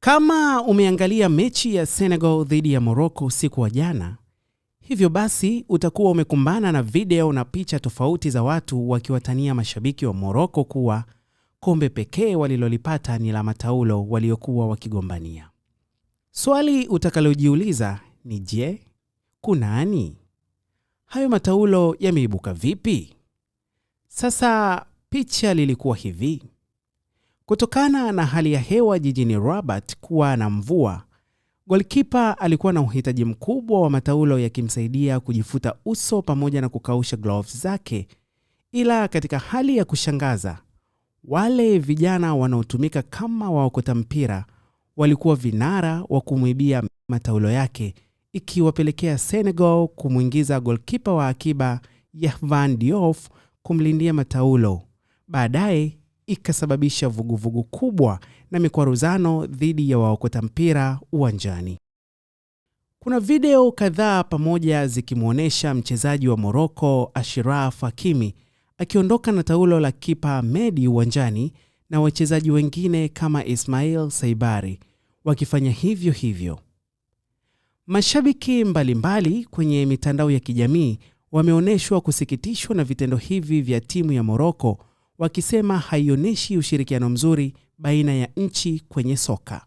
Kama umeangalia mechi ya Senegal dhidi ya Morocco usiku wa jana, hivyo basi utakuwa umekumbana na video na picha tofauti za watu wakiwatania mashabiki wa Morocco kuwa kombe pekee walilolipata ni la mataulo waliokuwa wakigombania. Swali utakalojiuliza ni je, kunani? Hayo mataulo yameibuka vipi? Sasa picha lilikuwa hivi. Kutokana na hali ya hewa jijini Rabat kuwa na mvua, goalkeeper alikuwa na uhitaji mkubwa wa mataulo yakimsaidia kujifuta uso pamoja na kukausha gloves zake. Ila katika hali ya kushangaza, wale vijana wanaotumika kama waokota mpira walikuwa vinara wa kumwibia mataulo yake, ikiwapelekea Senegal kumuingiza goalkeeper wa akiba Yehvan Diouf kumlindia mataulo. Baadaye ikasababisha vuguvugu kubwa na mikwaruzano dhidi ya waokota mpira uwanjani. Kuna video kadhaa pamoja zikimuonesha mchezaji wa Morocco Achraf Hakimi akiondoka na taulo la kipa Mehdi uwanjani na wachezaji wengine kama Ismail Saibari wakifanya hivyo hivyo. Mashabiki mbalimbali kwenye mitandao ya kijamii wameoneshwa kusikitishwa na vitendo hivi vya timu ya Morocco, wakisema haionyeshi ushirikiano mzuri baina ya nchi kwenye soka.